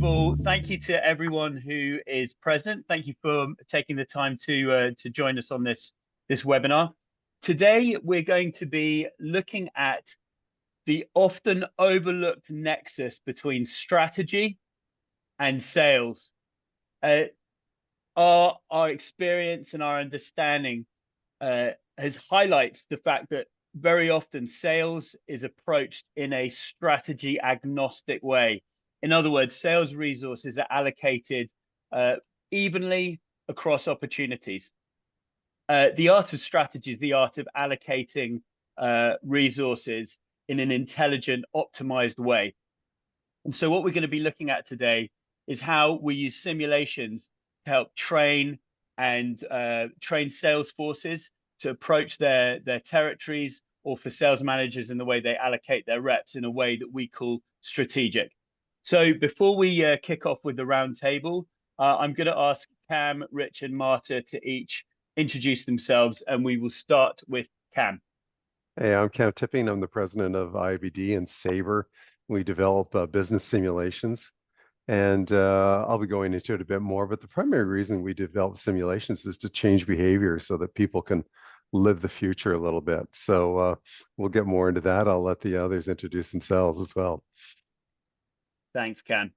of all, thank you to everyone who is present. Thank you for taking the time to join us on this webinar. Today, we're going to be looking at the often overlooked nexus between strategy and sales. Our experience and our understanding has highlights the fact that very often sales is approached in a strategy agnostic way. In other words, sales resources are allocated evenly across opportunities. The art of strategy is the art of allocating resources in an intelligent, optimized way. And so what we're going to be looking at today is how we use simulations to help train sales forces to approach their territories, or for sales managers in the way they allocate their reps in a way that we call strategic. So before we kick off with the roundtable, I'm going to ask Cam, Rich, and Marta to each introduce themselves, and we will start with Cam. Hey, I'm Cam Tipping. I'm the president of IIBD and Sabre. We develop business simulations, and I'll be going into it a bit more, but the primary reason we develop simulations is to change behavior so that people can live the future a little bit. So we'll get more into that. I'll let the others introduce themselves as well. Thanks, Cam.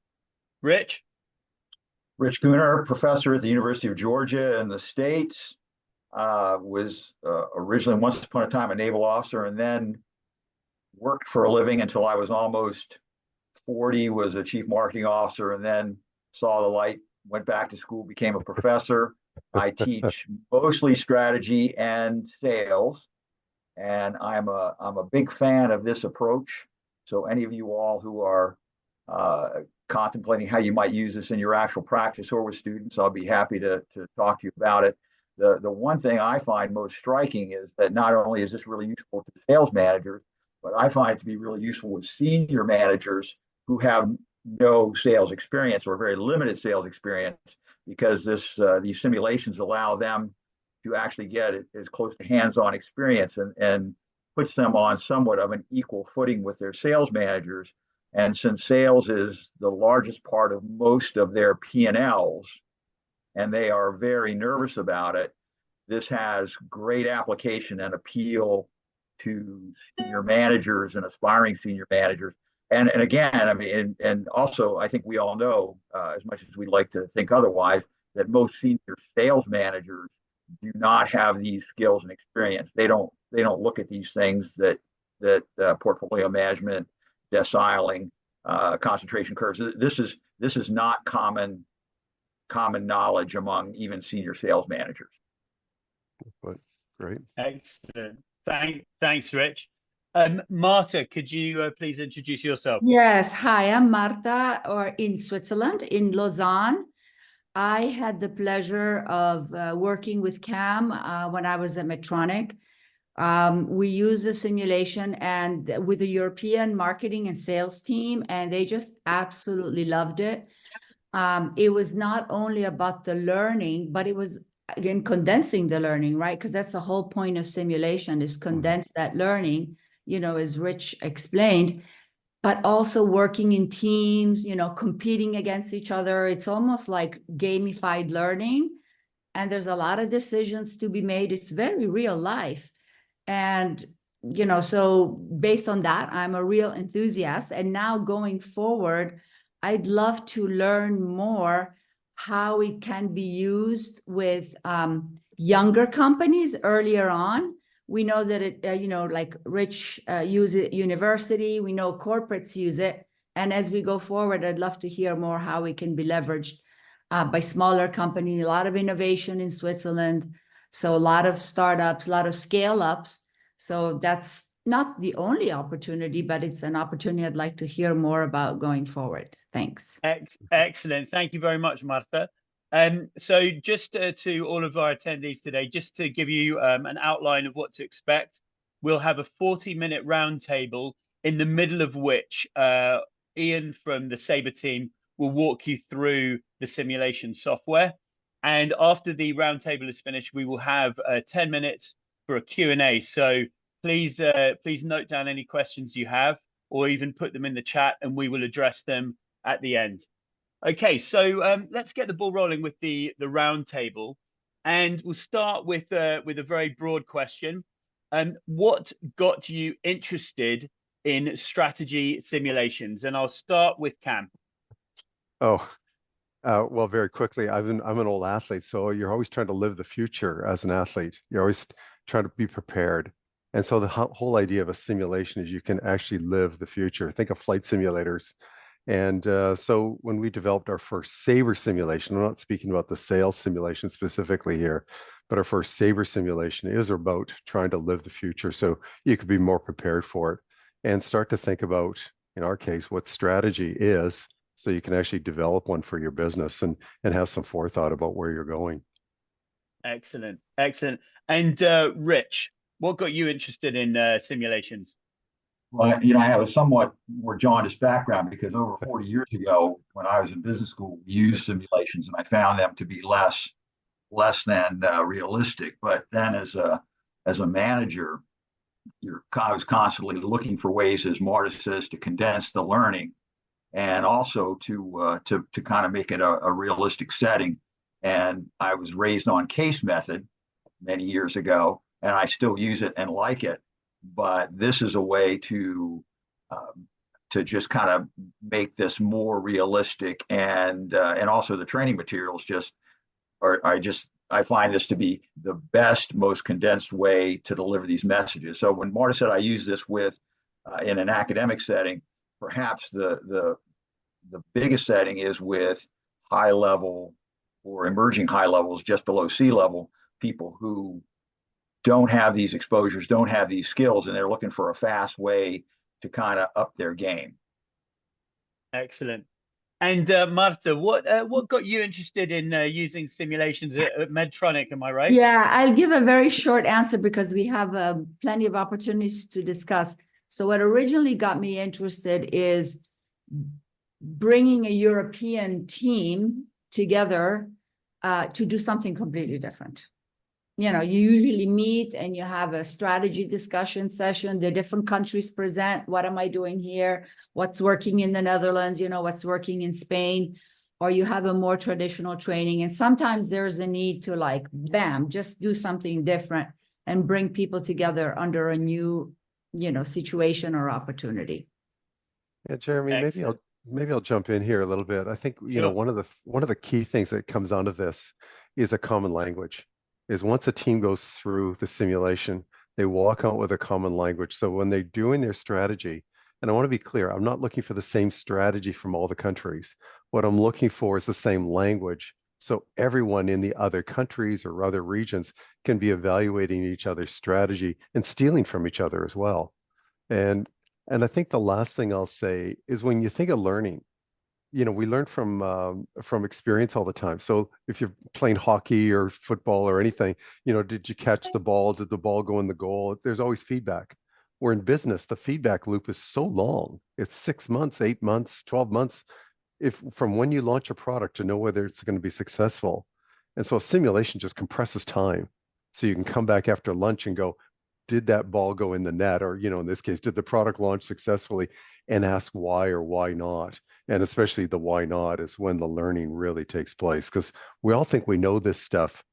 Rich? Rich Gooner, professor at the University of Georgia in the States. Was originally, once upon a time, a naval officer, and then worked for a living until I was almost 40, was a chief marketing officer, and then saw the light, went back to school, became a professor. I teach mostly strategy and sales, and I'm a big fan of this approach. So any of you all who are contemplating how you might use this in your actual practice or with students, I'll be happy to talk to you about it. The one thing I find most striking is that not only is this really useful to sales managers, but I find it to be really useful with senior managers who have no sales experience or very limited sales experience, because these simulations allow them to actually get as close to hands-on experience and puts them on somewhat of an equal footing with their sales managers. And since sales is the largest part of most of their P&Ls, and they are very nervous about it, this has great application and appeal to senior managers and aspiring senior managers. And again, I mean, and also, I think we all know, as much as we'd like to think otherwise, that most senior sales managers do not have these skills and experience. They don't look at these things that portfolio management, deciling, concentration curves. This is not common knowledge among even senior sales managers. But great. Excellent. Thanks, Rich. Marta, could you please introduce yourself? Yes. Hi, I'm Marta, or in Switzerland, in Lausanne. I had the pleasure of working with Cam when I was at Medtronic. We used a simulation and with the European marketing and sales team, and they just absolutely loved it. It was not only about the learning, but it was, again, condensing the learning, right? Because that's the whole point of simulation, is condense that learning, as Rich explained, but also working in teams, competing against each other. It's almost like gamified learning, and there's a lot of decisions to be made. It's very real life. And, so based on that, I'm a real enthusiast. And now going forward, I'd love to learn more how it can be used with younger companies earlier on. We know that it, like Rich use it university. We know corporates use it. And as we go forward, I'd love to hear more how it can be leveraged by smaller companies. A lot of innovation in Switzerland. So a lot of startups, a lot of scale-ups. So that's not the only opportunity, but it's an opportunity I'd like to hear more about going forward. Thanks. Excellent. Thank you very much, Marta. So just to all of our attendees today, just to give you an outline of what to expect, we'll have a 40-minute roundtable, in the middle of which Ian from the Sabre team will walk you through the simulation software. And after the roundtable is finished, we will have 10 minutes for a Q&A. So please note down any questions you have, or even put them in the chat, and we will address them at the end. Okay, so let's get the ball rolling with the roundtable, and we'll start with a very broad question. What got you interested in strategy simulations? And I'll start with Cam. Oh, well, very quickly, I'm an old athlete, so you're always trying to live the future as an athlete. You're always trying to be prepared. And so the whole idea of a simulation is you can actually live the future. Think of flight simulators. And so when we developed our first Sabre simulation, I'm not speaking about the sales simulation specifically here, but our first Sabre simulation is about trying to live the future so you could be more prepared for it and start to think about, in our case, what strategy is so you can actually develop one for your business and have some forethought about where you're going. Excellent, excellent. And Rich, what got you interested in simulations? Well, I have a somewhat more jaundiced background because over 40 years ago, when I was in business school, we used simulations, and I found them to be less than realistic. But then, as a manager, I was constantly looking for ways, as Marta says, to condense the learning, and also to kind of make it a realistic setting. And I was raised on case method many years ago, and I still use it and like it. But this is a way to just kind of make this more realistic, and also the training materials I find this to be the best, most condensed way to deliver these messages. So when Marta said I use this with in an academic setting, perhaps the biggest setting is with high level or emerging high levels just below sea level people who don't have these exposures, don't have these skills, and they're looking for a fast way to kind of up their game. Excellent. And Marta, what got you interested in using simulations at Medtronic? Am I right? Yeah, I'll give a very short answer because we have plenty of opportunities to discuss. So what originally got me interested is bringing a European team together to do something completely different. You usually meet and you have a strategy discussion session. The different countries present, what am I doing here? What's working in the Netherlands? What's working in Spain? Or you have a more traditional training. And sometimes there's a need to bam, just do something different and bring people together under a new, situation or opportunity. Yeah, Jeremy, Excellent. maybe I'll jump in here a little bit. I think, Sure. one of the key things that comes out of this is a common language. Is once a team goes through the simulation, they walk out with a common language. So when they're doing their strategy, and I want to be clear, I'm not looking for the same strategy from all the countries. What I'm looking for is the same language. So everyone in the other countries or other regions can be evaluating each other's strategy and stealing from each other as well. And I think the last thing I'll say is when you think of learning, we learn from experience all the time. So if you're playing hockey or football or anything, did you catch the ball? Did the ball go in the goal? There's always feedback. Where in business, the feedback loop is so long. It's 6 months, 8 months, 12 months, if from when you launch a product to know whether it's going to be successful. And so a simulation just compresses time. So you can come back after lunch and go, did that ball go in the net? Or, in this case, did the product launch successfully? And ask why or why not. And especially the why not is when the learning really takes place, because we all think we know this stuff,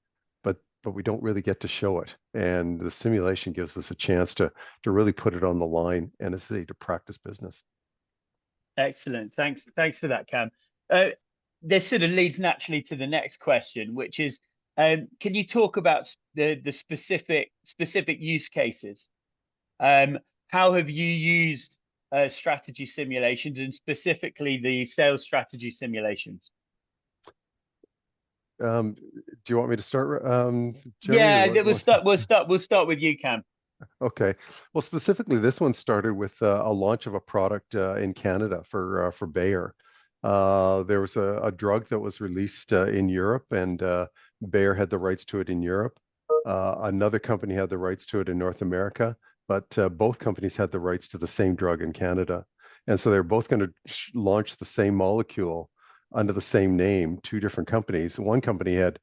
but we don't really get to show it. And the simulation gives us a chance to really put it on the line and to practice business. Excellent. Thanks for that, Cam. This sort of leads naturally to the next question, which is, can you talk about the specific use cases? How have you used strategy simulations, and specifically the sales strategy simulations? Do you want me to start, Yeah, Jeremy? we'll start with you, Cam. Okay. Well, specifically, this one started with a launch of a product in Canada for Bayer. There was a drug that was released in Europe, and Bayer had the rights to it in Europe. Another company had the rights to it in North America, but both companies had the rights to the same drug in Canada. And so they're both going to launch the same molecule under the same name, two different companies. One company had,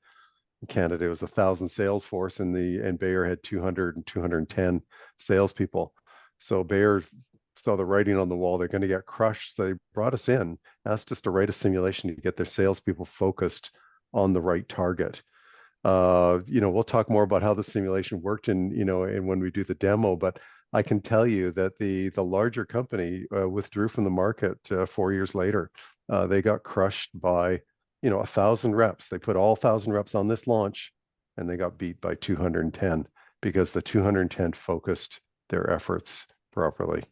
in Canada, it was 1,000 sales force, and Bayer had 200 and 210 salespeople. So Bayer saw the writing on the wall. They're going to get crushed. So they brought us in, asked us to write a simulation to get their salespeople focused on the right target. We'll talk more about how the simulation worked and when we do the demo, but I can tell you that the larger company withdrew from the market 4 years later. They got crushed by 1,000 reps. They put all 1,000 reps on this launch, and they got beat by 210 because the 210 focused their efforts properly.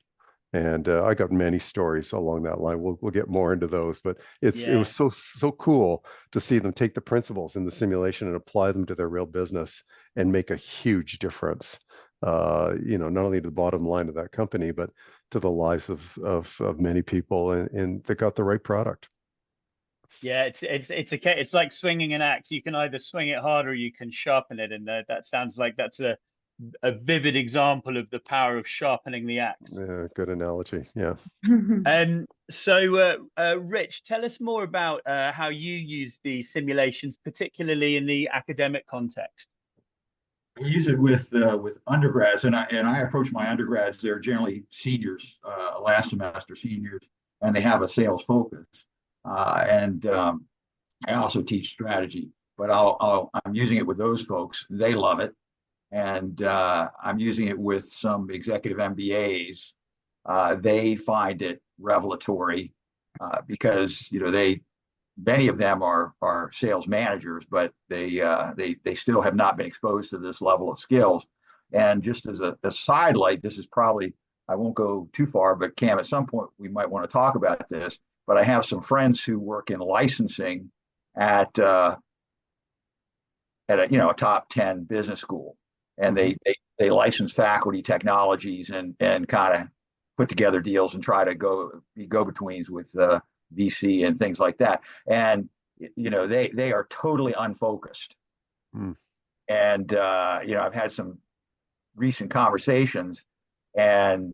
And I got many stories along that line. We'll get more into those, but it was so cool to see them take the principles in the simulation and apply them to their real business and make a huge difference. Not only to the bottom line of that company, but to the lives of many people, and they got the right product. Yeah, it's like swinging an axe. You can either swing it hard or you can sharpen it, and that sounds like that's a vivid example of the power of sharpening the axe. Yeah, good analogy. Yeah. So, Rich, tell us more about how you use the simulations, particularly in the academic context. I use it with undergrads, and I approach my undergrads. They're generally seniors, last semester seniors, and they have a sales focus. I also teach strategy, but I'm using it with those folks. They love it. And I'm using it with some executive MBAs. They find it revelatory because many of them are sales managers, but they still have not been exposed to this level of skills. And just as a sidelight, this is probably, I won't go too far, but Cam, at some point we might want to talk about this. But I have some friends who work in licensing at a top 10 business school, and they license faculty technologies and kind of put together deals and try to be go-betweens with VC and things like that. And they are totally unfocused. And I've had some recent conversations, and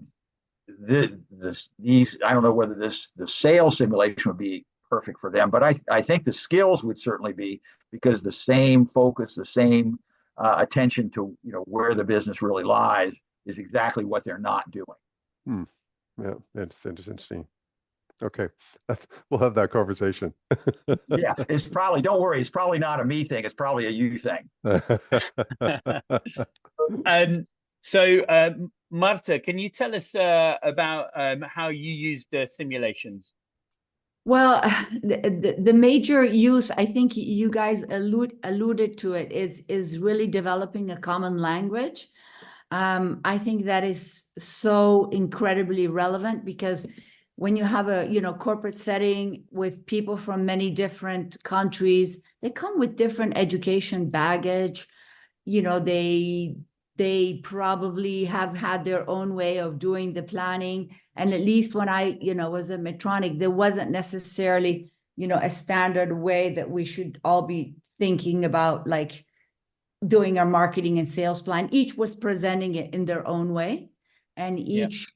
these I don't know whether the sales simulation would be perfect for them, but I think the skills would certainly be, because the same focus, the same attention to where the business really lies is exactly what they're not doing. Yeah, it's interesting. Okay, we'll have that conversation. Yeah, don't worry, it's probably not a me thing, it's probably a you thing. So Marta, can you tell us about how you used simulations? Well, the major use, I think you guys alluded to it, is really developing a common language. I think that is so incredibly relevant, because when you have a corporate setting with people from many different countries, they come with different education baggage. They probably have had their own way of doing the planning. And at least when I was at Medtronic, there wasn't necessarily a standard way that we should all be thinking about, like doing our marketing and sales plan. Each was presenting it in their own way, and each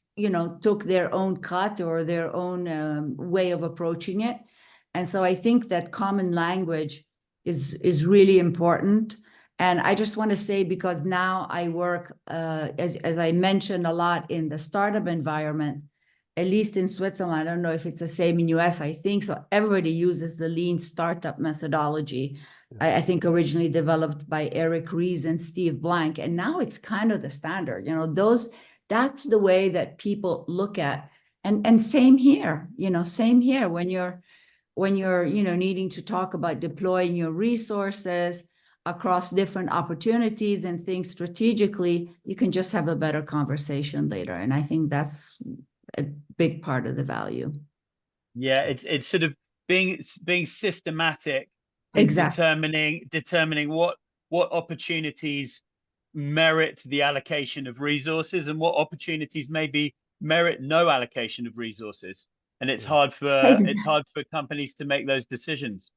took their own cut or their own way of approaching it. And so I think that common language is really important. And I just want to say, because now I work, as I mentioned, a lot in the startup environment, at least in Switzerland. I don't know if it's the same in US. I think so. Everybody uses the lean startup methodology. I think originally developed by Eric Ries and Steve Blank, and now it's kind of the standard. That's the way that people look at. And same here. Same here when you're needing to talk about deploying your resources across different opportunities and things strategically, you can just have a better conversation later. And I think that's a big part of the value. Yeah, it's sort of being systematic in exactly. determining what opportunities merit the allocation of resources and what opportunities maybe merit no allocation of resources. And it's hard for companies to make those decisions.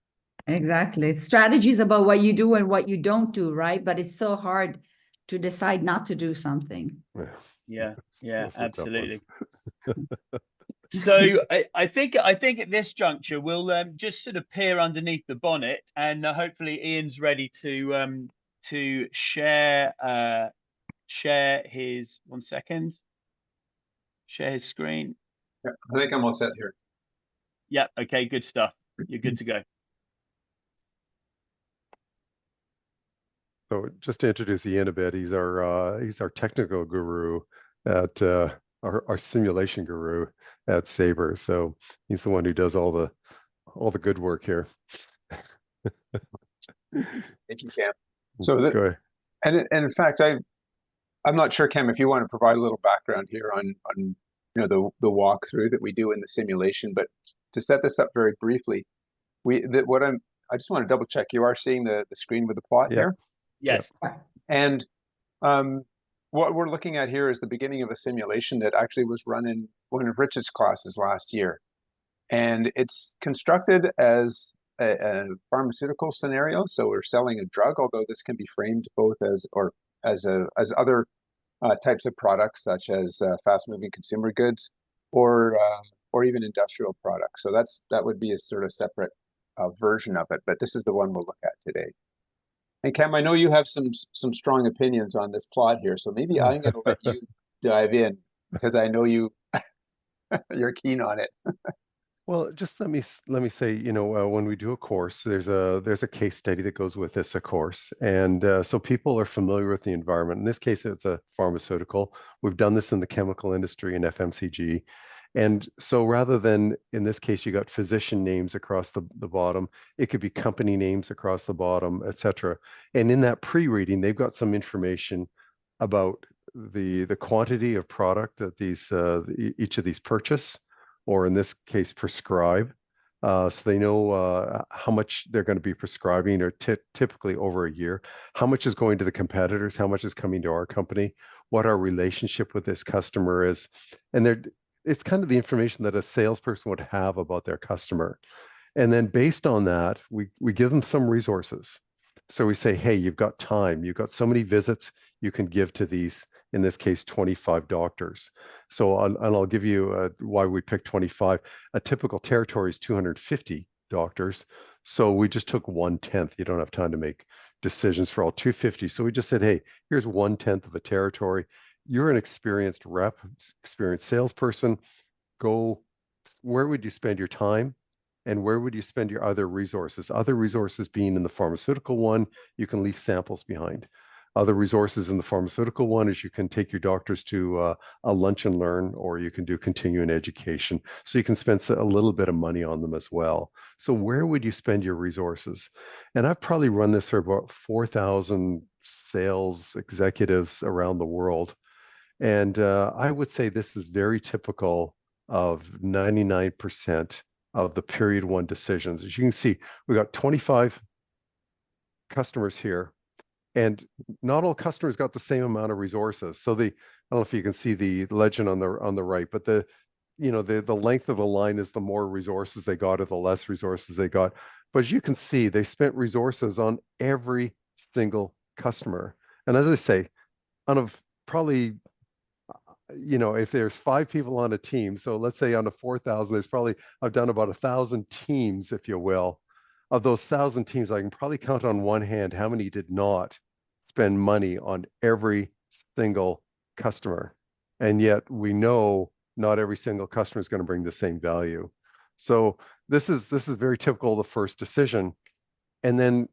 Exactly. Strategy is about what you do and what you don't do, right? But it's so hard to decide not to do something. Yeah, absolutely. So I think at this juncture we'll just sort of peer underneath the bonnet, and hopefully Ian's ready to share his share his screen. Yeah, I think I'm all set here. Yeah, okay, good stuff. You're good to go. So just to introduce Ian a bit, he's our technical guru at our simulation guru at Sabre. So he's the one who does all the good work here. Thank you, Cam. So Go ahead. and in fact, I'm not sure, Cam, if you want to provide a little background here on the walkthrough that we do in the simulation, but to set this up very briefly, I just want to double check. You are seeing the screen with the plot here? Yes. And what we're looking at here is the beginning of a simulation that actually was run in one of Richard's classes last year. And it's constructed as a pharmaceutical scenario. So we're selling a drug, although this can be framed both as other types of products, such as fast-moving consumer goods or even industrial products. So that would be a sort of separate version of it, but this is the one we'll look at today. And Cam, I know you have some strong opinions on this plot here, so maybe I'm going to let you dive in because I know you're keen on it. Well, just let me say, when we do a course, there's a case study that goes with this, of course, and so people are familiar with the environment. In this case, it's a pharmaceutical. We've done this in the chemical industry and FMCG, and so rather than in this case, you got physician names across the bottom, it could be company names across the bottom, etc. And in that pre-reading, they've got some information about the quantity of product that each of these purchase, or in this case, prescribe. So they know how much they're going to be prescribing, or typically over a year. How much is going to the competitors? How much is coming to our company? What our relationship with this customer is, and it's kind of the information that a salesperson would have about their customer. And then based on that, we give them some resources. So we say, hey, you've got time. You've got so many visits you can give to these, in this case, 25 doctors. So I'll give you why we picked 25. A typical territory is 250 doctors. So we just took 1/10. You don't have time to make decisions for all 250. So we just said, hey, here's 1/10 of a territory. You're an experienced rep, experienced salesperson. Go, where would you spend your time? And where would you spend your other resources? Other resources being in the pharmaceutical one, you can leave samples behind. Other resources in the pharmaceutical one is you can take your doctors to a lunch and learn, or you can do continuing education. So you can spend a little bit of money on them as well. So where would you spend your resources? And I've probably run this for about 4,000 sales executives around the world. And I would say this is very typical of 99% of the period one decisions. As you can see, we got 25 customers here, and not all customers got the same amount of resources. So I don't know if you can see the legend on the right, but the length of the line is the more resources they got or the less resources they got. But as you can see, they spent resources on every single customer. And as I say, out of probably, if there's 5 people on a team, so let's say on a 4,000, I've done about 1,000 teams, if you will. Of those 1,000 teams, I can probably count on one hand how many did not spend money on every single customer. And yet we know not every single customer is going to bring the same value. So this is very typical of the first decision. And then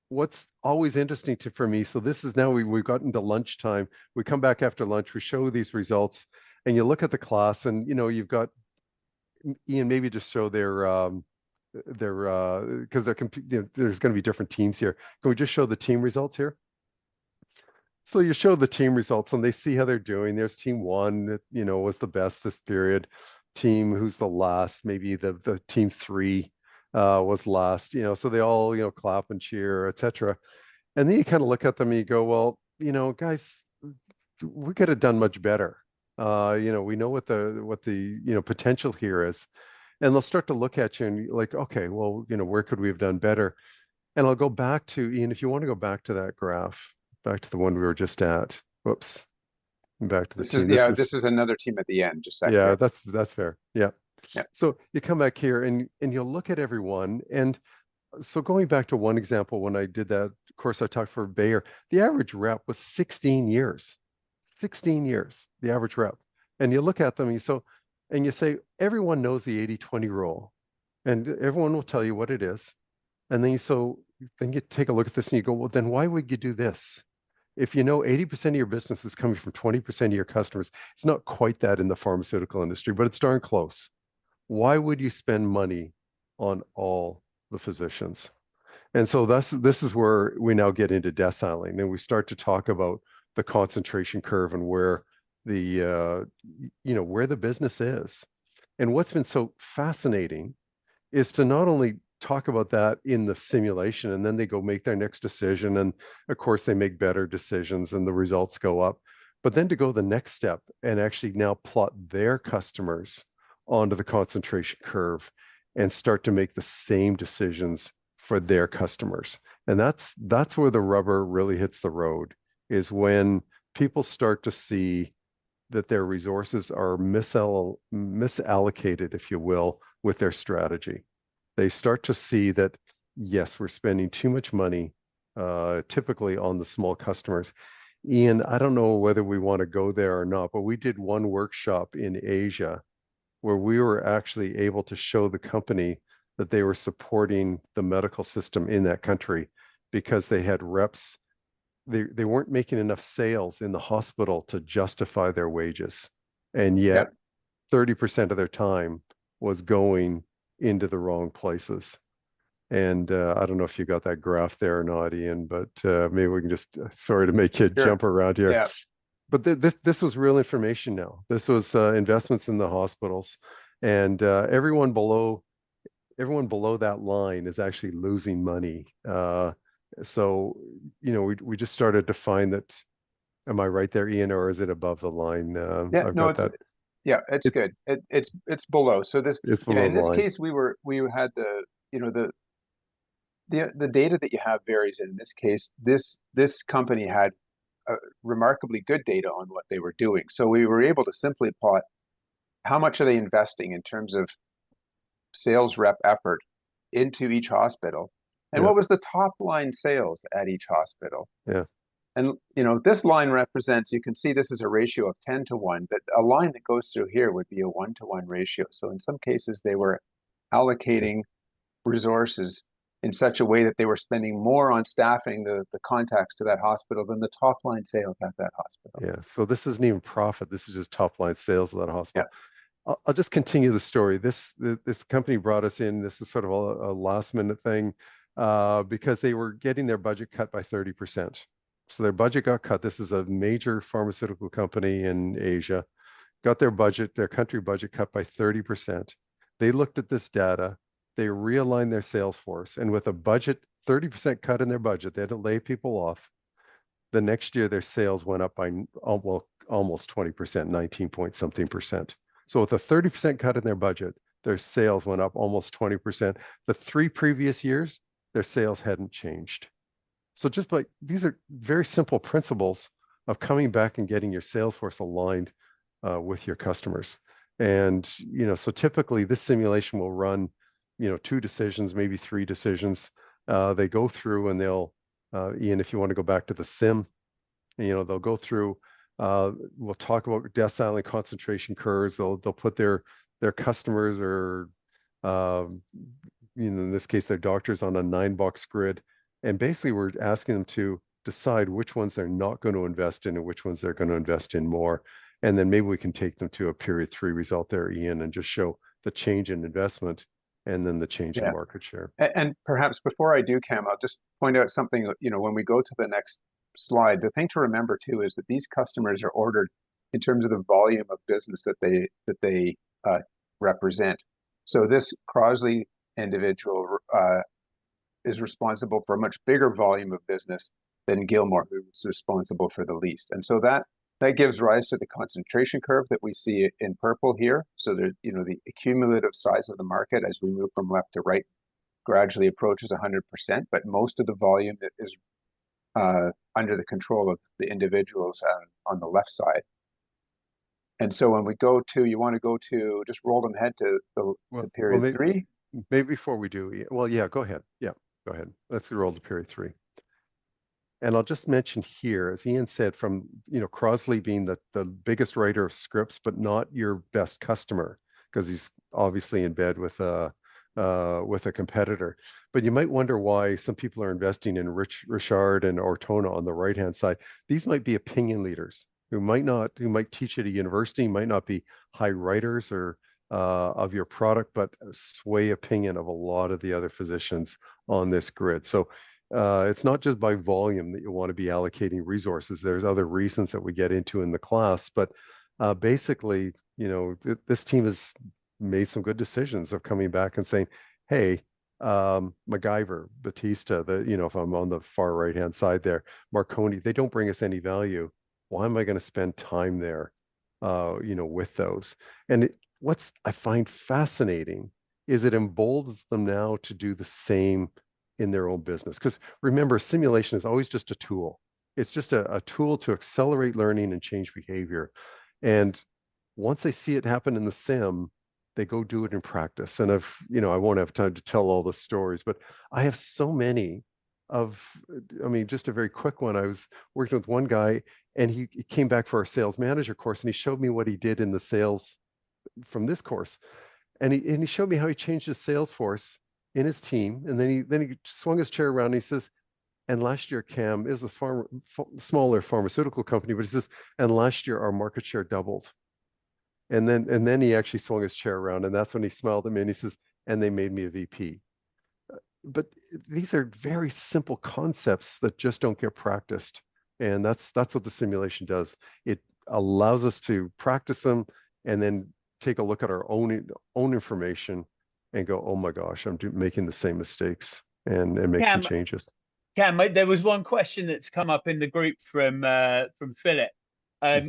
what's always interesting for me, so this is now we've gotten to lunchtime. We come back after lunch, we show these results, and you look at the class, and you've got Ian, maybe just show because there's going to be different teams here. Can we just show the team results here? So you show the team results and they see how they're doing. There's team 1, was the best this period. Team who's the last, maybe the team 3 was last, so they all, clap and cheer, etc. And then you kind of look at them and you go, well, guys, we could have done much better. We know what the potential here is. And they'll start to look at you and you're like, okay, well, where could we have done better? And I'll go back to, Ian, if you want to go back to that graph, back to the one we were just at. Whoops. Back to the team. This is another team at the end. Just second. Yeah, that's fair. Yeah. Yeah. So you come back here and you'll look at everyone. And so going back to one example, when I did that course I talked for Bayer, the average rep was 16 years. 16 years, the average rep. And you look at them and you say, everyone knows the 80-20 rule, and everyone will tell you what it is. And then then you take a look at this and you go, well, then why would you do this? If you know 80% of your business is coming from 20% of your customers, it's not quite that in the pharmaceutical industry, but it's darn close. Why would you spend money on all the physicians? And so this is where we now get into deciling, and we start to talk about the concentration curve and where where the business is. And what's been so fascinating is to not only talk about that in the simulation, and then they go make their next decision, and of course they make better decisions and the results go up, but then to go the next step and actually now plot their customers onto the concentration curve and start to make the same decisions for their customers. And that's where the rubber really hits the road, is when people start to see that their resources are misallocated, if you will, with their strategy. They start to see that, yes, we're spending too much money, typically on the small customers. Ian, I don't know whether we want to go there or not, but we did one workshop in Asia where we were actually able to show the company that they were supporting the medical system in that country because they had reps. They weren't making enough sales in the hospital to justify their wages. And yet 30% of their time was going into the wrong places. And I don't know if you got that graph there or not, Ian, but maybe we can just, sorry to make you jump around here. Yeah. But this was real information now. This was investments in the hospitals, and everyone below that line is actually losing money. So, we just started to find that. Am I right there, Ian, or is it above the line? Yeah, no, it's good. It's below. So it's below in this the line. case, we had the data that you have varies. In this case, this company had remarkably good data on what they were doing. So we were able to simply plot how much are they investing in terms of sales rep effort into each hospital, and what was the top line sales at each hospital. Yeah. And this line represents, you can see this is a ratio of 10 to 1, but a line that goes through here would be a 1-to-1 ratio. So in some cases, they were allocating resources in such a way that they were spending more on staffing the contacts to that hospital than the top line sales at that hospital. Yeah. So this isn't even profit. This is just top line sales of that hospital. Yeah. I'll just continue the story. This company brought us in. This is sort of a last minute thing because they were getting their budget cut by 30%. So their budget got cut. This is a major pharmaceutical company in Asia. Got their country budget cut by 30%. They looked at this data. They realigned their sales force. And with a 30% cut in their budget, they had to lay people off. The next year, their sales went up by almost 20%, 19 point something percent. So with a 30% cut in their budget, their sales went up almost 20%. The 3 previous years, their sales hadn't changed. So these are very simple principles of coming back and getting your sales force aligned with your customers. And, so typically this simulation will run, 2 decisions, maybe 3 decisions. They go through and they'll, Ian, if you want to go back to the sim, they'll go through, we'll talk about deciling concentration curves. They'll put their customers or, in this case, their doctors on a 9-box grid. And basically we're asking them to decide which ones they're not going to invest in and which ones they're going to invest in more. And then maybe we can take them to a period 3 result there, Ian, and just show the change in investment and then the change in market share. And perhaps before I do, Cam, I'll just point out something, when we go to the next slide, the thing to remember too is that these customers are ordered in terms of the volume of business that they represent. So this Crosley individual is responsible for a much bigger volume of business than Gilmore, who's responsible for the least. And so that gives rise to the concentration curve that we see in purple here. So there's, the accumulative size of the market as we move from left to right gradually approaches 100%, but most of the volume that is under the control of the individuals on the left side. And so when we go to, you want to go to, just roll them ahead to period 3. Maybe before we do, go ahead. Yeah, go ahead. Let's roll to period 3. And I'll just mention here, as Ian said, from Crosley being the biggest writer of scripts, but not your best customer, because he's obviously in bed with a competitor. But you might wonder why some people are investing in Richard and Ortona on the right-hand side. These might be opinion leaders who might teach at a university, might not be high writers or of your product, but sway opinion of a lot of the other physicians on this grid. So it's not just by volume that you want to be allocating resources. There's other reasons that we get into in the class, but basically, this team has made some good decisions of coming back and saying, hey, MacGyver, Batista, if I'm on the far right-hand side there, Marconi, they don't bring us any value. Why am I going to spend time there, with those? And what's I find fascinating is it emboldens them now to do the same in their own business. Because remember, simulation is always just a tool. It's just a tool to accelerate learning and change behavior. And once they see it happen in the sim, they go do it in practice. And I won't have time to tell all the stories, but I have so many just a very quick one. I was working with one guy and he came back for our sales manager course and he showed me what he did in the sales from this course. And he showed me how he changed his sales force in his team. And then he swung his chair around and he says, and last year, Cam is a smaller pharmaceutical company, but he says, and last year our market share doubled. And then he actually swung his chair around, and that's when he smiled at me and he says, and they made me a VP. But these are very simple concepts that just don't get practiced. And that's what the simulation does. It allows us to practice them and then take a look at our own information and go, oh my gosh, I'm making the same mistakes and make some changes. Cam, there was one question that's come up in the group from Philip,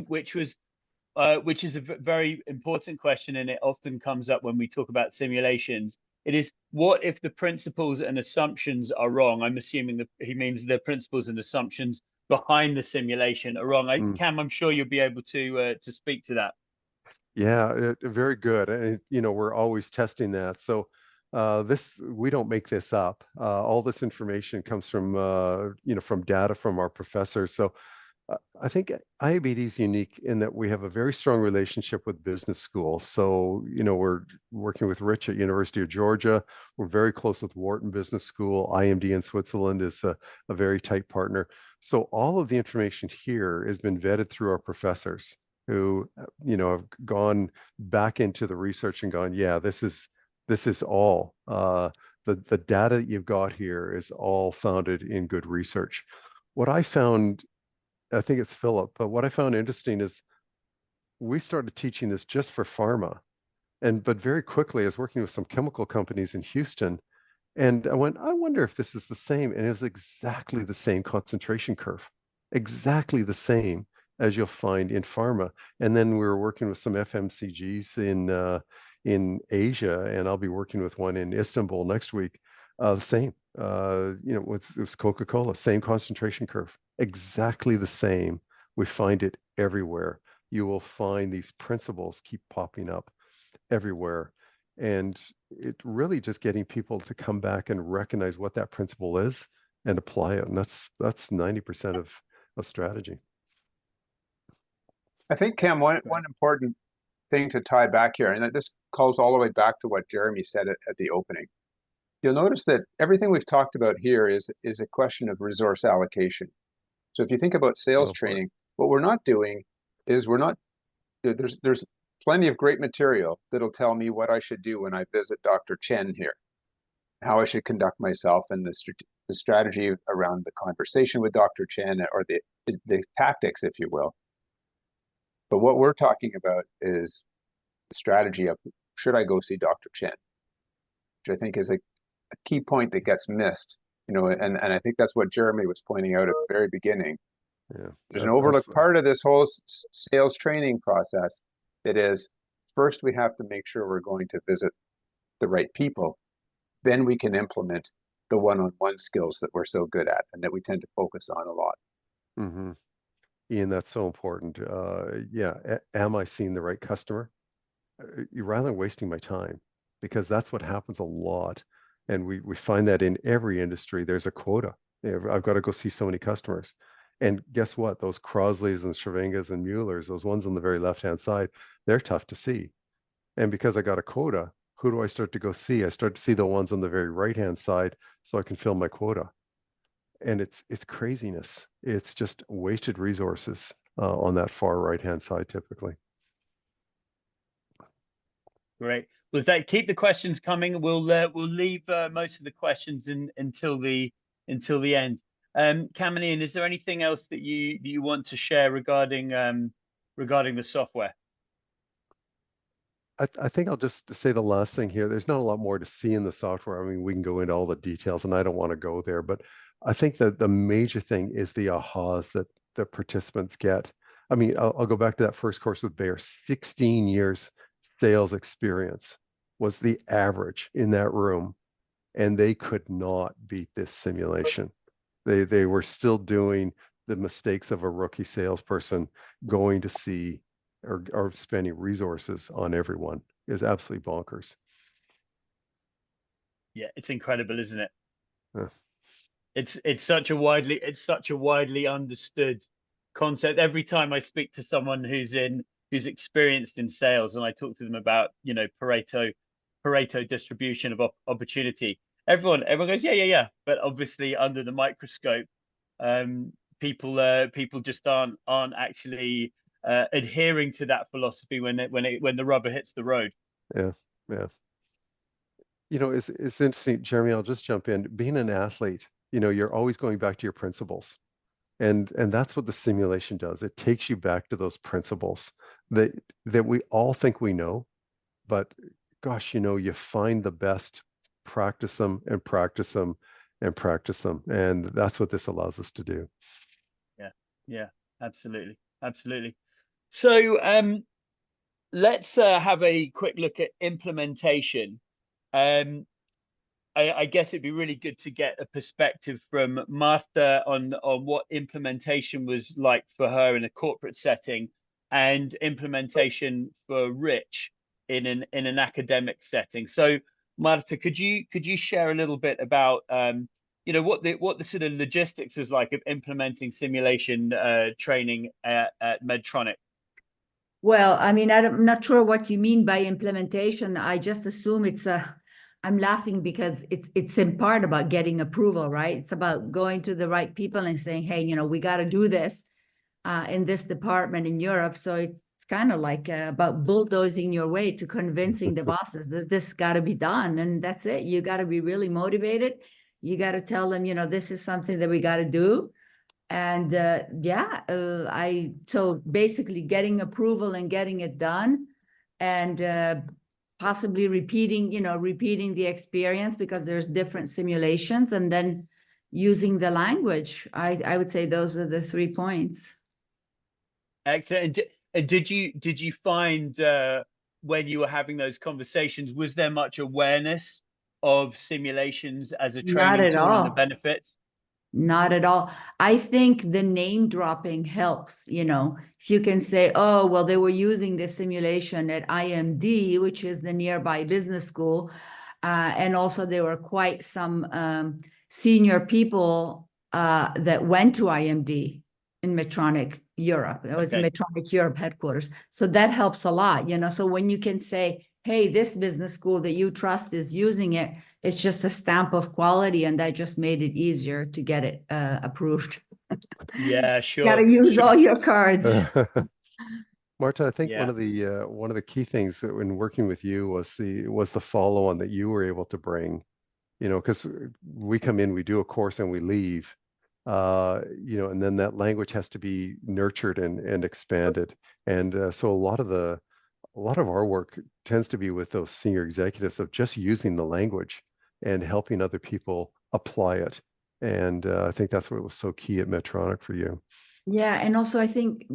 which is a very important question, and it often comes up when we talk about simulations. It is, what if the principles and assumptions are wrong? I'm assuming that he means the principles and assumptions behind the simulation are wrong. Cam, I'm sure you'll be able to speak to that. Yeah, very good. And we're always testing that. So we don't make this up. All this information comes from from data from our professors. So I think IIBD is unique in that we have a very strong relationship with business schools. So, we're working with Rich at University of Georgia. We're very close with Wharton Business School. IMD in Switzerland is a very tight partner. So all of the information here has been vetted through our professors who, have gone back into the research and gone, yeah, this is all, the data that you've got here is all founded in good research. What I found, I think it's Philip, but what I found interesting is we started teaching this just for pharma. But very quickly, I was working with some chemical companies in Houston, and I wonder if this is the same. And it was exactly the same concentration curve, exactly the same as you'll find in pharma. And then we were working with some FMCGs in Asia, and I'll be working with one in Istanbul next week. The same, it was Coca-Cola, same concentration curve, exactly the same. We find it everywhere. You will find these principles keep popping up everywhere. And it really just getting people to come back and recognize what that principle is and apply it. And that's 90% of strategy. I think, Cam, one important thing to tie back here, and this calls all the way back to what Jeremy said at the opening. You'll notice that everything we've talked about here is a question of resource allocation. So if you think about sales training, what we're not doing is there's plenty of great material that'll tell me what I should do when I visit Dr. Chen here, how I should conduct myself, and the strategy around the conversation with Dr. Chen, or the tactics, if you will. But what we're talking about is the strategy of, should I go see Dr. Chen? Which I think is a key point that gets missed, and I think that's what Jeremy was pointing out at the very beginning. Yeah, there's an overlooked part of this whole sales training process. That is, first we have to make sure we're going to visit the right people. Then we can implement the one-on-one skills that we're so good at and that we tend to focus on a lot. Mm-hmm. Ian, that's so important. Am I seeing the right customer? Rather than wasting my time, because that's what happens a lot. And we find that in every industry, there's a quota. I've got to go see so many customers. And guess what? Those Crosleys and Cervengas and Muellers, those ones on the very left-hand side, they're tough to see. And because I got a quota, who do I start to go see? I start to see the ones on the very right-hand side so I can fill my quota. And it's craziness. It's just wasted resources on that far right-hand side typically. Great. Well, keep the questions coming. We'll leave most of the questions until the end. Cam and Ian, is there anything else that you want to share regarding the software? I think I'll just say the last thing here. There's not a lot more to see in the software. I mean, we can go into all the details, and I don't want to go there, but I think that the major thing is the ahas that the participants get. I mean, I'll go back to that first course with Bayer. 16 years sales experience was the average in that room, and they could not beat this simulation. They were still doing the mistakes of a rookie salesperson going to see or spending resources on everyone is absolutely bonkers. Yeah, it's incredible, isn't it? Yeah. It's such a widely understood concept. Every time I speak to someone who's experienced in sales and I talk to them about, you know, Pareto distribution of opportunity, everyone goes, yeah. But obviously under the microscope, people just aren't actually adhering to that philosophy when the rubber hits the road. Yeah. You know, it's interesting, Jeremy. I'll just jump in. Being an athlete, you know, you're always going back to your principles, and that's what the simulation does. It takes you back to those principles that we all think we know, but gosh, you know, you find the best, practice them and practice them and practice them, and that's what this allows us to do. Yeah, absolutely. So let's have a quick look at implementation. I guess it'd be really good to get a perspective from Marta on what implementation was like for her in a corporate setting and implementation for Rich in an academic setting. So Marta, could you share a little bit about you know, what the sort of logistics is like of implementing simulation training at Medtronic? Well, I mean, I'm not sure what you mean by implementation. I just assume I'm laughing because it's in part about getting approval, right? It's about going to the right people and saying, hey, you know, we got to do this in this department in Europe. So it's kind of like about bulldozing your way to convincing the bosses that this got to be done. And that's it. You got to be really motivated. You got to tell them, you know, this is something that we got to do. And so basically getting approval and getting it done, and possibly repeating the experience because there's different simulations, and then using the language. I would say those are the 3 points. Excellent. And did you find when you were having those conversations, was there much awareness of simulations as a training tool and the benefits? Not at all. I think the name dropping helps, you know, if you can say, oh, well, they were using the simulation at IMD, which is the nearby business school. And also there were quite some senior people that went to IMD in Medtronic Europe. It was the Medtronic Europe headquarters. So that helps a lot, you know. So when you can say, hey, this business school that you trust is using it, it's just a stamp of quality, and that just made it easier to get it approved. Yeah, sure. Got to use all your cards. Marta, I think one of the key things in working with you was the follow-on that you were able to bring. You know, because we come in, we do a course, and we leave. You know, and then that language has to be nurtured and expanded. And so a lot of our work tends to be with those senior executives of just using the language and helping other people apply it. And I think that's what was so key at Medtronic for you. Yeah, and also I think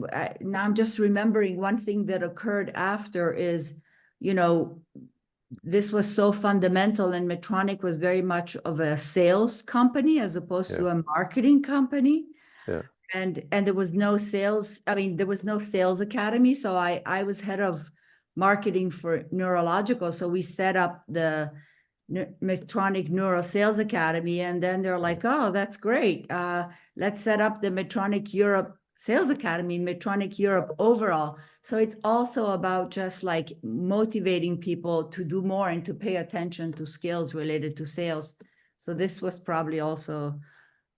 now I'm just remembering one thing that occurred after is, you know, this was so fundamental, and Medtronic was very much of a sales company as opposed to a marketing company. Yeah. And there was no sales. I mean, there was no sales academy. So I was head of marketing for neurological. So we set up the Medtronic Neuro Sales Academy, and then they're like, oh, that's great. Let's set up the Medtronic Europe Sales Academy, Medtronic Europe overall. So it's also about just like motivating people to do more and to pay attention to skills related to sales. So this was probably also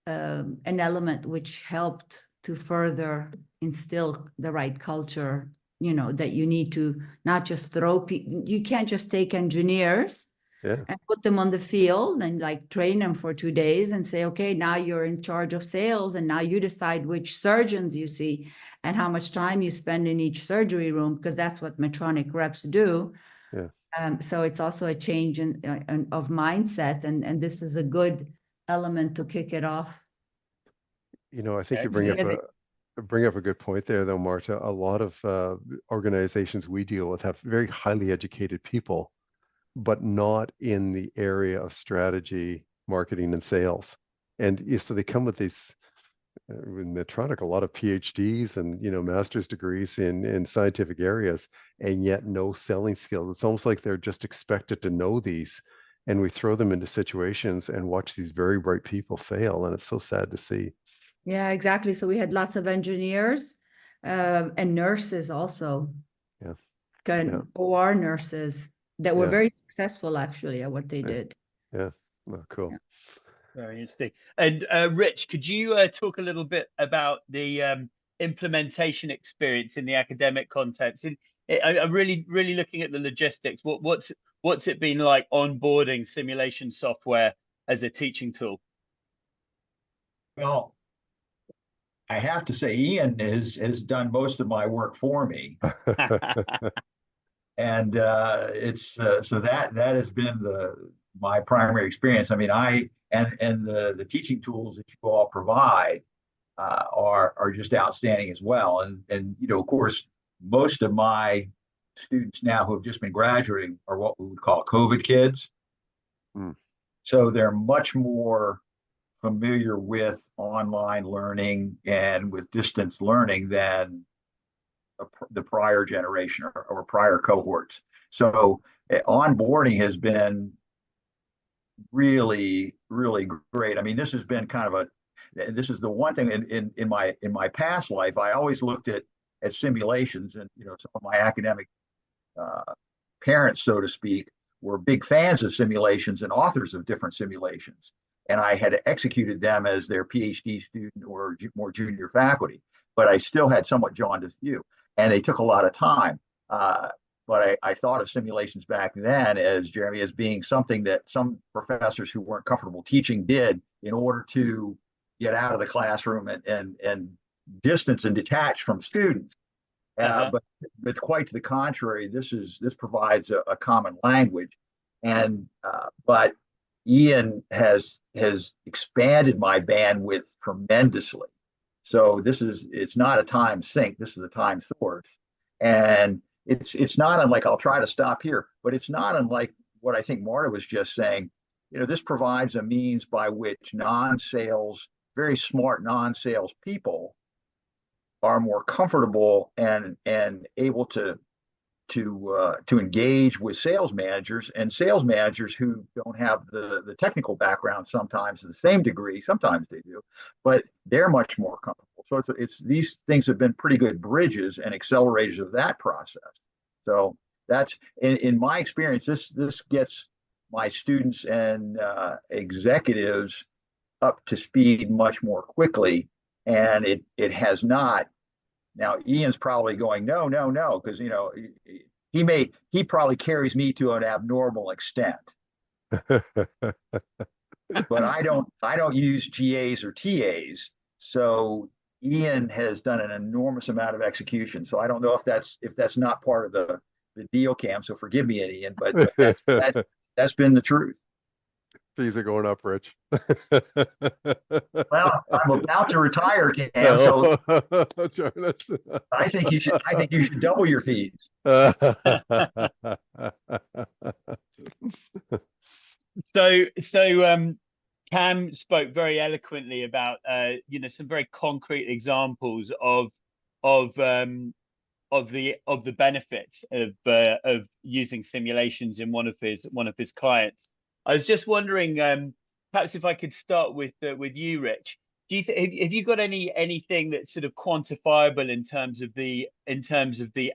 an element which helped to further instill the right culture, you know, that you need to not just throw people, you can't just take engineers and put them on the field and like train them for 2 days and say, okay, now you're in charge of sales and now you decide which surgeons you see and how much time you spend in each surgery room, because that's what Medtronic reps do. So it's also a change of mindset, and this is a good element to kick it off. You know, I think you bring up a good point there, though, Marta. A lot of organizations we deal with have very highly educated people, but not in the area of strategy, marketing, and sales. And so they come with these, with Medtronic, a lot of PhDs and, you know, master's degrees in scientific areas, and yet no selling skills. It's almost like they're just expected to know these, and we throw them into situations and watch these very bright people fail, and it's so sad to see. Yeah, exactly. So we had lots of engineers and nurses also. OR nurses that were very successful actually at what they did. Oh, cool. Yeah. Very interesting. And Rich, could you talk a little bit about the implementation experience in the academic context? I'm really looking at the logistics. What's it been like onboarding simulation software as a teaching tool? Well, I have to say, Ian has done most of my work for me. And it's so that has been my primary experience. I mean, and the teaching tools that you all provide are just outstanding as well. And you know, of course, most of my students now who have just been graduating are what we would call COVID kids. So they're much more familiar with online learning and with distance learning than the prior generation or prior cohorts. So onboarding has been really great. I mean, this has been kind of this is the one thing in my past life, I always looked at simulations, and you know, some of my academic parents, so to speak, were big fans of simulations and authors of different simulations. And I had executed them as their PhD student or more junior faculty, but I still had somewhat jaundiced view. And they took a lot of time. But I thought of simulations back then, as Jeremy, as being something that some professors who weren't comfortable teaching did in order to get out of the classroom and distance and detach from students. But quite to the contrary, this provides a common language. And but Ian has expanded my bandwidth tremendously. So it's not a time sink. This is a time source. And it's not unlike, I'll try to stop here, but it's not unlike what I think Marta was just saying. You know, this provides a means by which non-sales, very smart non-sales people are more comfortable and able to engage with sales managers, and sales managers who don't have the technical background sometimes to the same degree. Sometimes they do, but they're much more comfortable. So it's these things have been pretty good bridges and accelerators of that process. So that's in my experience, this gets my students and executives up to speed much more quickly, and it has not. Now, Ian's probably going, no, because, you know, he probably carries me to an abnormal extent. But I don't use GAs or TAs. So Ian has done an enormous amount of execution. So I don't know if that's not part of the deal, Cam. So forgive me, Ian, but that's been the truth. Fees are going up, Rich. Well, I'm about to retire, Cam, so I think you should double your fees. So Cam spoke very eloquently about you know, some very concrete examples of the benefits of using simulations in one of his clients. I was just wondering, perhaps if I could start with you, Rich. Do you have you got anything that's sort of quantifiable in terms of the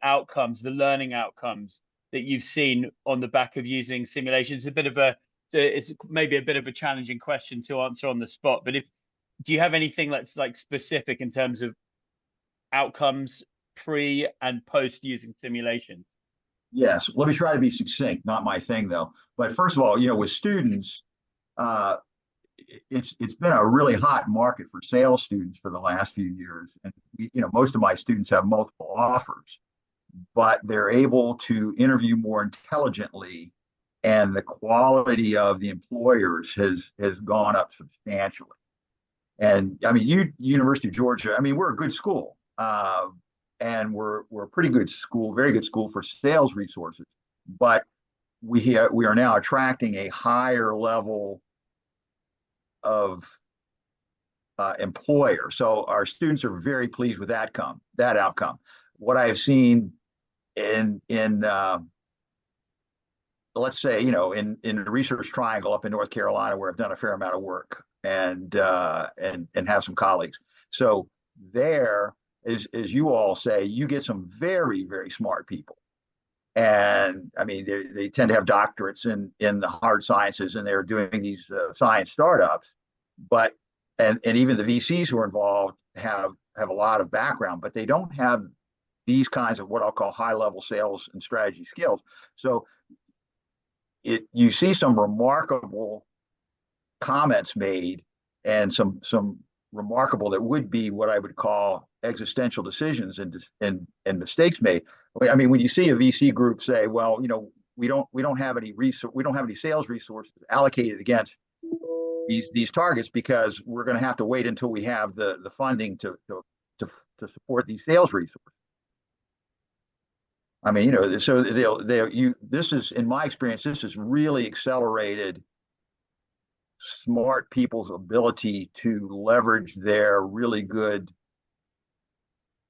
outcomes, the learning outcomes that you've seen on the back of using simulations? It's maybe a bit of a challenging question to answer on the spot, but do you have anything that's like specific in terms of outcomes pre and post using simulations? Yes, let me try to be succinct. Not my thing though. But first of all, with students, uh, it's been a really hot market for sales students for the last few years, and most of my students have multiple offers, but they're able to interview more intelligently, and the quality of the employers has gone up substantially. And I mean, University of Georgia, I mean, we're a good school, and we're a pretty good school, very good school for sales resources. But we are now attracting a higher level of employer. So our students are very pleased with that outcome. What I have seen in let's say, in the Research Triangle up in North Carolina, where I've done a fair amount of work and have some colleagues. So there, as you all say, you get some very, very smart people. And I mean, they tend to have doctorates in the hard sciences, and they're doing these science startups. But and even the VCs who are involved have a lot of background, but they don't have these kinds of what I'll call high level sales and strategy skills. So you see some remarkable comments made, and some remarkable that would be what I would call existential decisions and mistakes made. I mean, when you see a VC group say, well, we don't have any sales resources allocated against these targets because we're going to have to wait until we have the funding to support these sales resources. I mean, so this is, in my experience, this has really accelerated smart people's ability to leverage their really good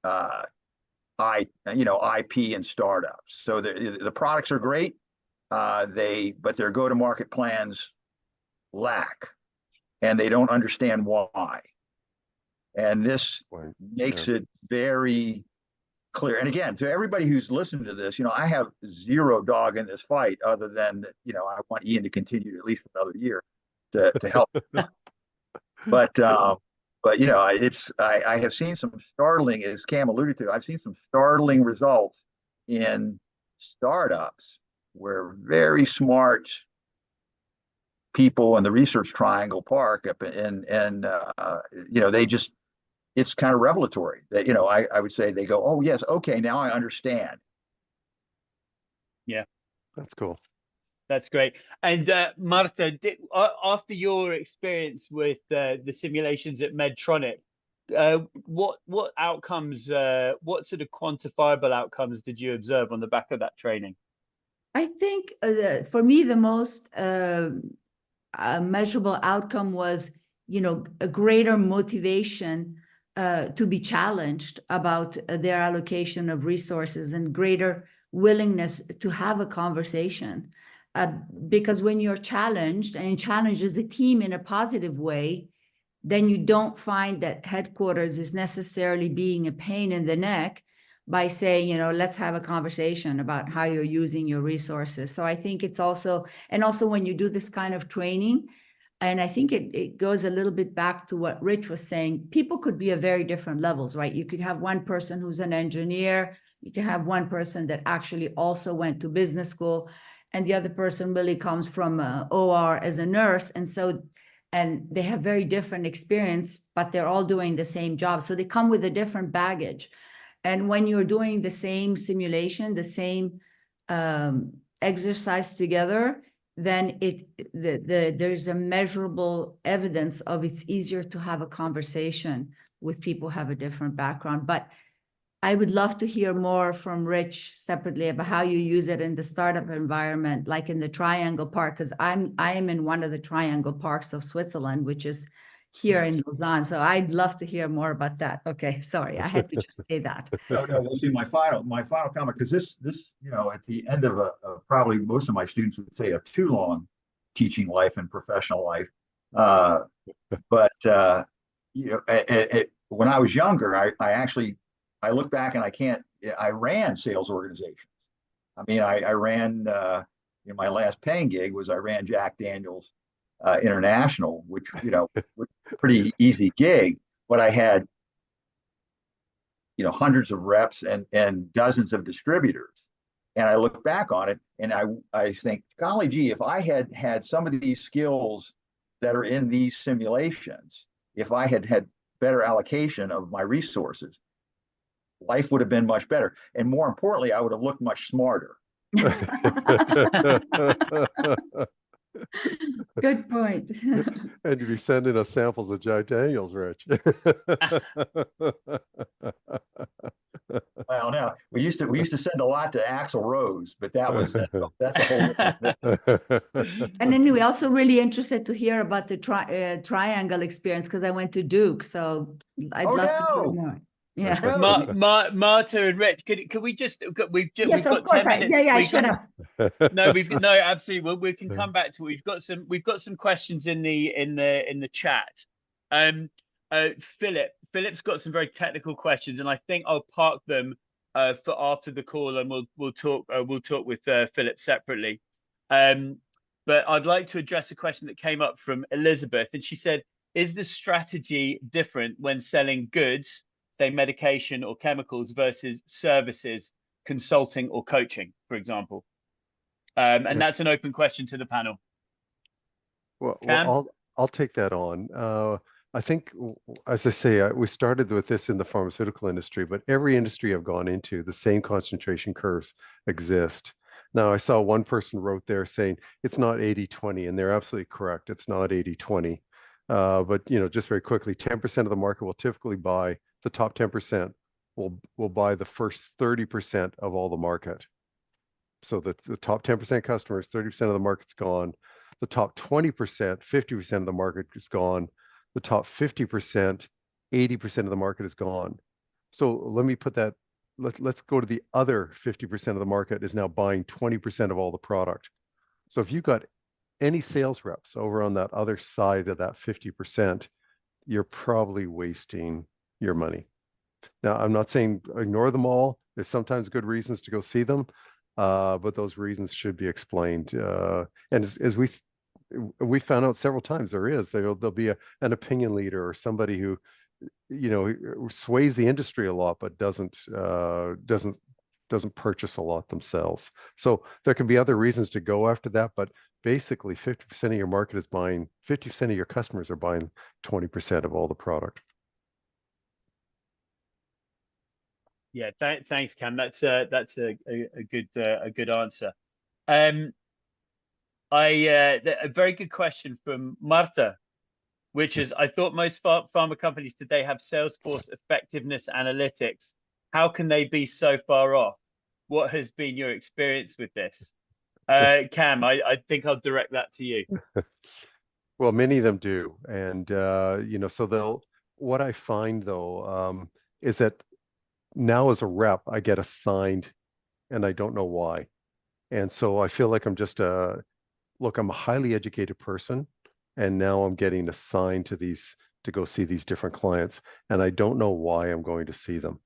IP and startups. So the products are great, but their go-to-market plans lack, and they don't understand why. And this makes it very clear. And again, to everybody who's listening to this, I have zero dog in this fight, other than I want Ian to continue at least another year to help. But I have seen some startling, as Cam alluded to, I've seen some startling results in startups where very smart people in the Research Triangle Park up they just, it's kind of revelatory that, I would say they go, oh yes, okay, now I understand. Yeah, that's cool. That's great. And Marta, after your experience with the simulations at Medtronic, what outcomes, what sort of quantifiable outcomes did you observe on the back of that training? I think for me, the most measurable outcome was, a greater motivation to be challenged about their allocation of resources, and greater willingness to have a conversation. Because when you're challenged and challenges a team in a positive way, then you don't find that headquarters is necessarily being a pain in the neck by saying, let's have a conversation about how you're using your resources. So I think it's also when you do this kind of training, and I think it goes a little bit back to what Rich was saying, people could be at very different levels, right? You could have one person who's an engineer, you can have one person that actually also went to business school, and the other person really comes from OR as a nurse. And they have very different experience, but they're all doing the same job. So they come with a different baggage. And when you're doing the same simulation, the same exercise together, then there's a measurable evidence of it's easier to have a conversation with people who have a different background. But I would love to hear more from Rich separately about how you use it in the startup environment, like in the Triangle Park, because I am in one of the Triangle Parks of Switzerland, which is here in Lausanne. So I'd love to hear more about that. Okay, sorry, I had to just say that. No, we'll see my final comment, because this at the end of probably most of my students would say a too long teaching life and professional life. But when I was younger, I look back and I ran sales organizations. I mean, I ran, my last paying gig was I ran Jack Daniel's International, which, was a pretty easy gig, but I had, hundreds of reps and dozens of distributors. And I look back on it and I think, golly gee, if I had had some of these skills that are in these simulations, if I had had better allocation of my resources, life would have been much better. And more importantly, I would have looked much smarter. Good point. And you'd be sending us samples of Jack Daniels, Rich. Well, now we used to send a lot to Axl Rose, but that's a whole different thing. And then we're also really interested to hear about the triangle experience, because I went to Duke, so I'd love to hear more. Yeah. No. Marta and Rich, could we just we've Yes, got of course. 10 minutes. Yeah, shut up. No, absolutely. Well, we can come back to it. We've got some questions in the chat. Philip's got some very technical questions, and I think I'll park them for after the call, and we'll talk with Philip separately. But I'd like to address a question that came up from Elizabeth, and she said, "Is the strategy different when selling goods, say medication or chemicals, versus services, consulting or coaching, for example?" And that's an open question to the panel. Well, I'll take that on. I think, as I say, we started with this in the pharmaceutical industry, but every industry I've gone into, the same concentration curves exist. Now, I saw one person wrote there saying it's not 80-20, and they're absolutely correct. It's not 80-20. But just very quickly, 10% of the market will typically buy, the top 10% will buy the first 30% of all the market. So the top 10% customers, 30% of the market's gone. The top 20%, 50% of the market is gone. The top 50%, 80% of the market is gone. So let me put that, let's go to the other 50% of the market is now buying 20% of all the product. So if you've got any sales reps over on that other side of that 50%, you're probably wasting your money. Now, I'm not saying ignore them all. There's sometimes good reasons to go see them, but those reasons should be explained. And as we found out several times, there'll be an opinion leader or somebody who sways the industry a lot, but doesn't purchase a lot themselves. So there can be other reasons to go after that, but basically 50% of your market is buying, 50% of your customers are buying 20% of all the product. Yeah, thanks, Cam. That's a good answer. A very good question from Marta, which is, I thought most pharma companies today have Salesforce effectiveness analytics. How can they be so far off? What has been your experience with this? Cam, I think I'll direct that to you. Well, many of them do. And, so what I find though, is that now as a rep, I get assigned and I don't know why. And so I feel like I'm just I'm a highly educated person, and now I'm getting assigned to go see these different clients, and I don't know why I'm going to see them.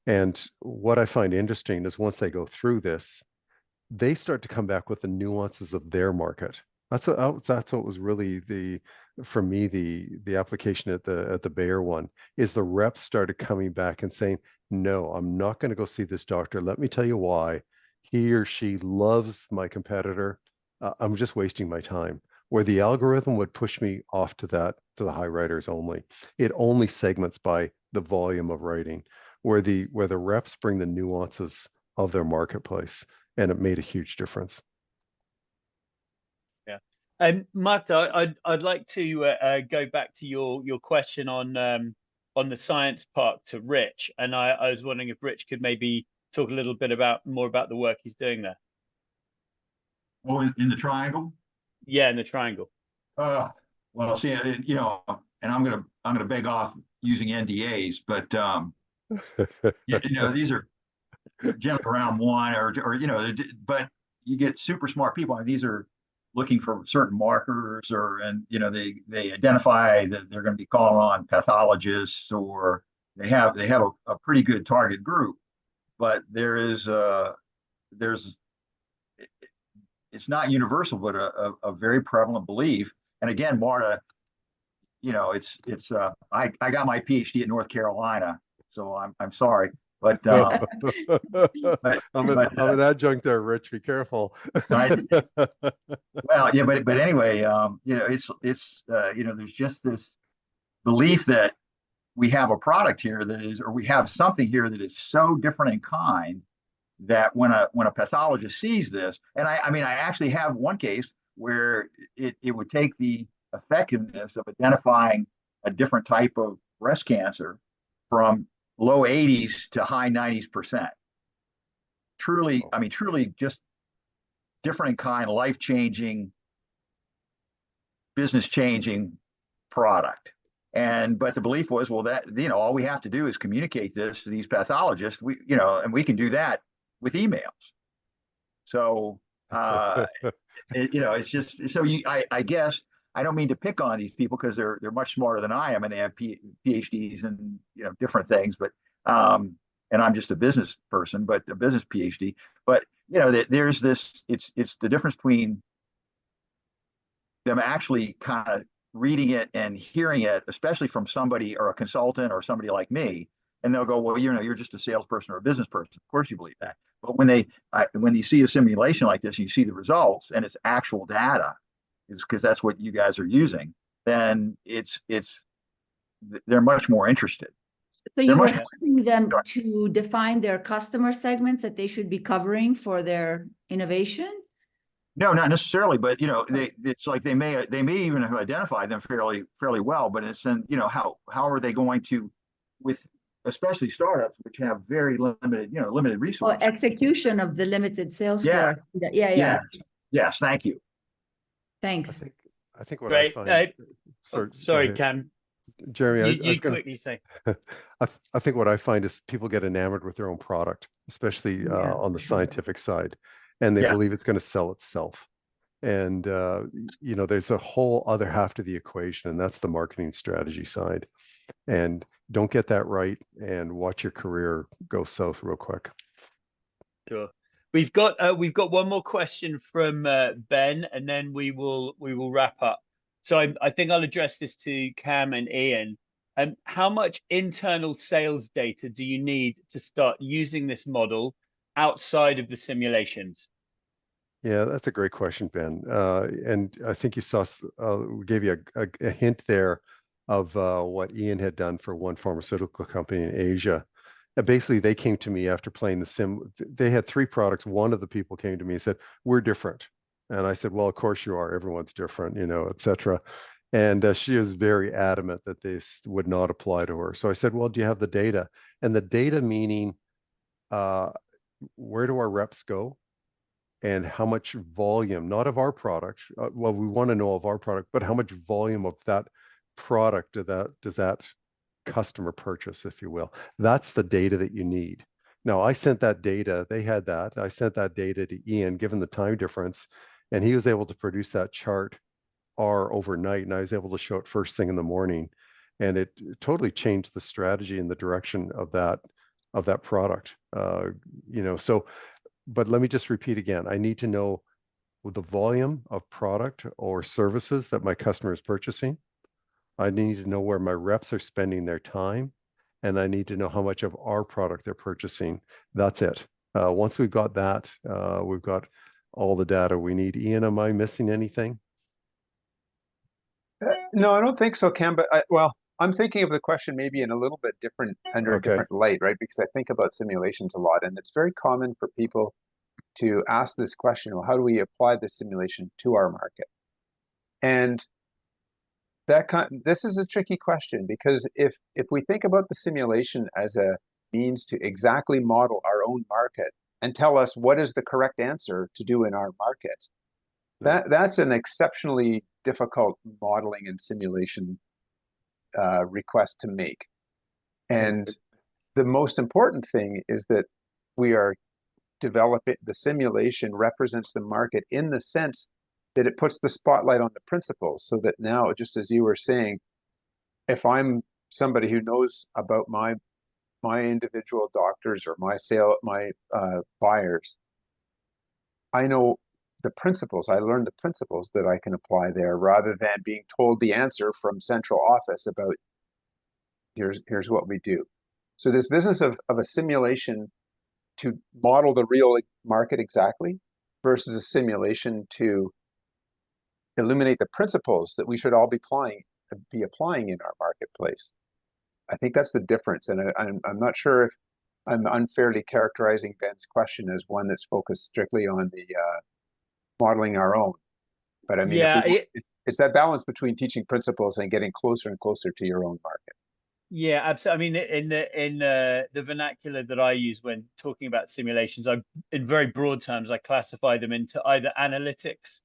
And what I find interesting is once they go through this, they start to come back with the nuances of their market. That's what was really for me the application at the Bayer one, is the reps started coming back and saying, no, I'm not going to go see this doctor. Let me tell you why. He or she loves my competitor. I'm just wasting my time. Where the algorithm would push me off to the high writers only. It only segments by the volume of writing, where the reps bring the nuances of their marketplace, and it made a huge difference. Yeah. Marta, I'd like to go back to your question on the science part to Rich, and I was wondering if Rich could maybe talk a little bit more about the work he's doing there. Oh, in the triangle? Yeah, in the triangle. Well, see, and I'm gonna beg off using NDAs, but these are generally around one or but you get super smart people. I mean, these are looking for certain markers, and they identify that they're going to be calling on pathologists, or they have a pretty good target group, but there's it's not universal, but a very prevalent belief. And again, Marta, I got my PhD at North Carolina, so I'm sorry, but I'm an adjunct there, Rich. Be careful. well, yeah, but anyway, it's there's just this belief that we have a product here that is, or we have something here that is so different in kind that when a pathologist sees this, and I mean, I actually have one case where it would take the effectiveness of identifying a different type of breast cancer from low 80s to high 90s%. Truly, I mean, truly just different in kind, life-changing, business-changing product. But the belief was, well, that, all we have to do is communicate this to these pathologists, and we can do that with emails. So, it's just, so I guess I don't mean to pick on these people, because they're much smarter than I am, and they have PhDs and different things. But and I'm just a business person, but a business PhD. But there's this. It's the difference between them actually kind of reading it and hearing it, especially from somebody or a consultant or somebody like me, and they'll go, well, you're just a salesperson or a business person. Of course you believe that. But when you see a simulation like this, and you see the results, and it's actual data, is because that's what you guys are using, then they're much more interested. So you were helping them to define their customer segments that they should be covering for their innovation? No, not necessarily, but it's like they may even have identified them fairly well, but it's in how are they going to, with especially startups which have very limited resources. Execution of the limited sales force. Yeah. Yes, thank you. Thanks. I think what I find. Sorry, Cam. Jeremy, you quickly say. I think what I find is people get enamored with their own product, especially on the scientific side, and they believe it's going to sell itself. And there's a whole other half to the equation, and that's the marketing strategy side. And don't get that right, and watch your career go south real quick. Sure. We've got one more question from Ben, and then we will wrap up. So I think I'll address this to Cam and Ian. How much internal sales data do you need to start using this model outside of the simulations? Yeah, that's a great question, Ben. And I think you saw, we gave you a hint there of what Ian had done for one pharmaceutical company in Asia. And basically, they came to me after playing the sim. They had 3 products. One of the people came to me and said, "We're different." And I said, "Well, of course you are. Everyone's different, et cetera." And she was very adamant that this would not apply to her. So I said, "Well, do you have the data?" And the data meaning, where do our reps go? And how much volume, not of our product. Well, we want to know of our product, but how much volume of that product does that customer purchase, if you will. That's the data that you need. Now, I sent that data, they had that. I sent that data to Ian, given the time difference, and he was able to produce that chart overnight, and I was able to show it first thing in the morning. And it totally changed the strategy and the direction of that product. So, but let me just repeat again. I need to know the volume of product or services that my customer is purchasing. I need to know where my reps are spending their time, and I need to know how much of our product they're purchasing. That's it. Once we've got that, we've got all the data we need. Ian, am I missing anything? No, I don't think so, Cam. But I'm thinking of the question maybe in a little bit different, under a different light, right? Because I think about simulations a lot, and it's very common for people to ask this question: well, how do we apply this simulation to our market? And this is a tricky question, because if we think about the simulation as a means to exactly model our own market and tell us what is the correct answer to do in our market, that's an exceptionally difficult modeling and simulation request to make. And the most important thing is that we are developing, the simulation represents the market in the sense that it puts the spotlight on the principles, so that now, just as you were saying, if I'm somebody who knows about my individual doctors or my buyers, I know the principles. I learned the principles that I can apply there, rather than being told the answer from central office about here's what we do. So this business of a simulation to model the real market exactly versus a simulation to illuminate the principles that we should all be applying in our marketplace. I think that's the difference, and I'm not sure if I'm unfairly characterizing Ben's question as one that's focused strictly on the modeling our own. But I mean, Yeah, it's that balance between teaching principles and getting closer and closer to your own market. yeah, absolutely. I mean, in the vernacular that I use when talking about simulations, in very broad terms, I classify them into either analytics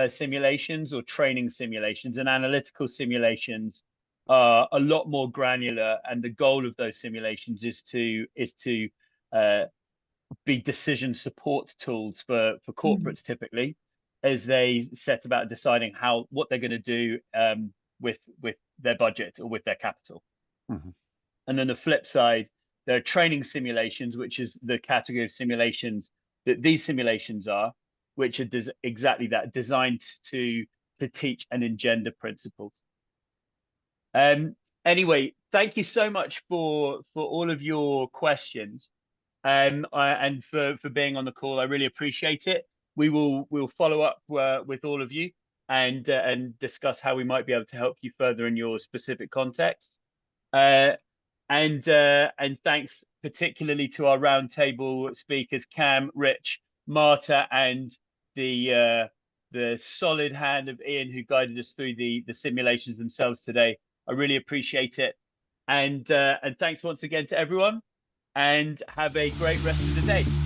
simulations or training simulations. And analytical simulations are a lot more granular, and the goal of those simulations is to be decision support tools for corporates, typically, as they set about deciding what they're going to do with their budget or with their capital. Mm-hmm. And then the flip side, there are training simulations, which is the category of simulations that these simulations are, which are exactly that, designed to teach and engender principles. Anyway, thank you so much for all of your questions, and for being on the call. I really appreciate it. We'll follow up with all of you and discuss how we might be able to help you further in your specific context. And thanks particularly to our roundtable speakers, Cam, Rich, Marta, and the solid hand of Ian, who guided us through the simulations themselves today. I really appreciate it. And thanks once again to everyone, and have a great rest of the day.